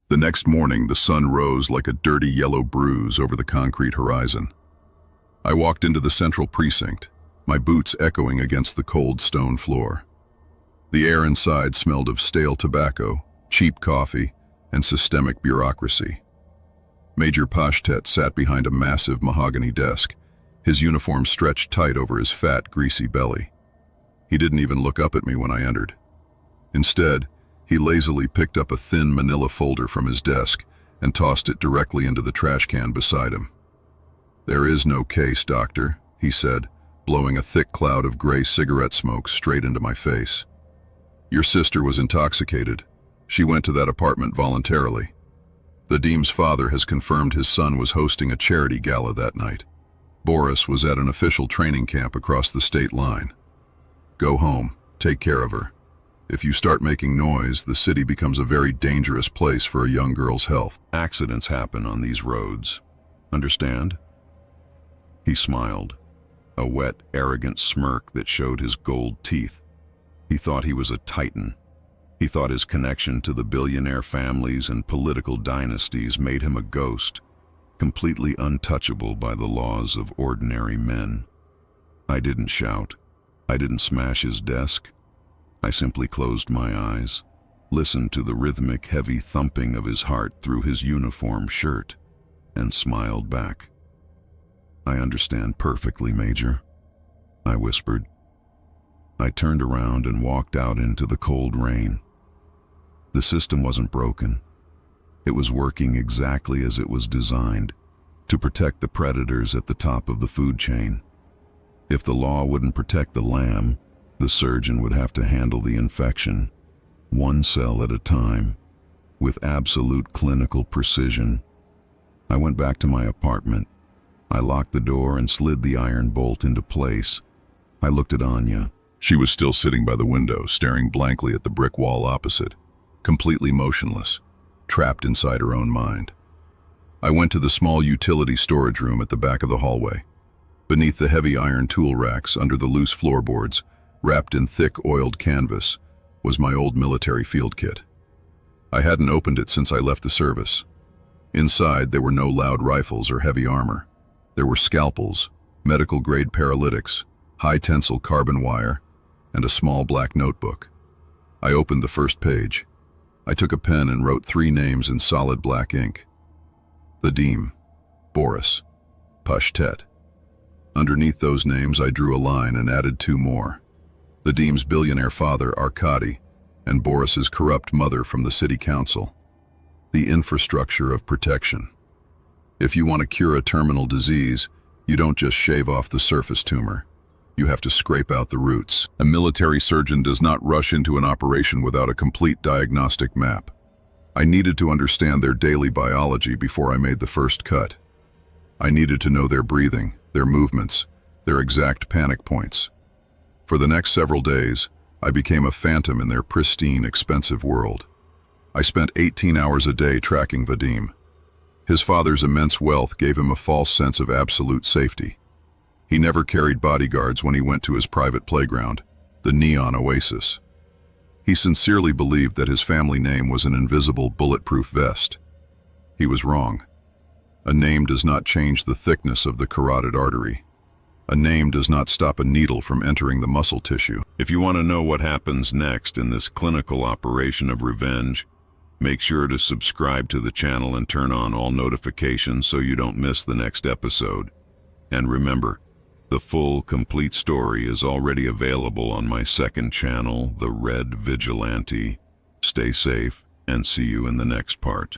The next morning, the sun rose like a dirty yellow bruise over the concrete horizon. I walked into the central precinct, my boots echoing against the cold stone floor. The air inside smelled of stale tobacco, cheap coffee, and systemic bureaucracy. Major Pashtet sat behind a massive mahogany desk, his uniform stretched tight over his fat, greasy belly. He didn't even look up at me when I entered. Instead, he lazily picked up a thin manila folder from his desk and tossed it directly into the trash can beside him. "There is no case, doctor," he said, blowing a thick cloud of gray cigarette smoke straight into my face. "Your sister was intoxicated. She went to that apartment voluntarily. The Deem's father has confirmed his son was hosting a charity gala that night. Boris was at an official training camp across the state line. Go home, take care of her. If you start making noise, the city becomes a very dangerous place for a young girl's health." Accidents happen on these roads. Understand? He smiled, a wet, arrogant smirk that showed his gold teeth. He thought he was a titan. He thought his connection to the billionaire families and political dynasties made him a ghost, completely untouchable by the laws of ordinary men. I didn't shout. I didn't smash his desk. I simply closed my eyes, listened to the rhythmic, heavy thumping of his heart through his uniform shirt, and smiled back. "I understand perfectly, Major," I whispered. I turned around and walked out into the cold rain. The system wasn't broken. It was working exactly as it was designed, to protect the predators at the top of the food chain. If the law wouldn't protect the lamb, the surgeon would have to handle the infection, one cell at a time, with absolute clinical precision. I went back to my apartment. I locked the door and slid the iron bolt into place. I looked at Anya. She was still sitting by the window, staring blankly at the brick wall opposite, completely motionless, trapped inside her own mind. I went to the small utility storage room at the back of the hallway. Beneath the heavy iron tool racks, under the loose floorboards, wrapped in thick oiled canvas, was my old military field kit. I hadn't opened it since I left the service. Inside, there were no loud rifles or heavy armor. There were scalpels, medical-grade paralytics, high-tensile carbon wire, and a small black notebook. I opened the first page. I took a pen and wrote 3 names in solid black ink. The Deem, Boris, Pashtet. Underneath those names, I drew a line and added 2 more. The Deem's billionaire father, Arkady, and Boris's corrupt mother from the city council. The infrastructure of protection. If you want to cure a terminal disease, you don't just shave off the surface tumor. You have to scrape out the roots. A military surgeon does not rush into an operation without a complete diagnostic map. I needed to understand their daily biology before I made the first cut. I needed to know their breathing, their movements, their exact panic points. For the next several days, I became a phantom in their pristine, expensive world. I spent 18 hours a day tracking Vadim. His father's immense wealth gave him a false sense of absolute safety. He never carried bodyguards when he went to his private playground, the Neon Oasis. He sincerely believed that his family name was an invisible, bulletproof vest. He was wrong. A name does not change the thickness of the carotid artery. A name does not stop a needle from entering the muscle tissue. If you want to know what happens next in this clinical operation of revenge, make sure to subscribe to the channel and turn on all notifications so you don't miss the next episode. And remember, the full, complete story is already available on my second channel, The Red Vigilante. Stay safe and see you in the next part.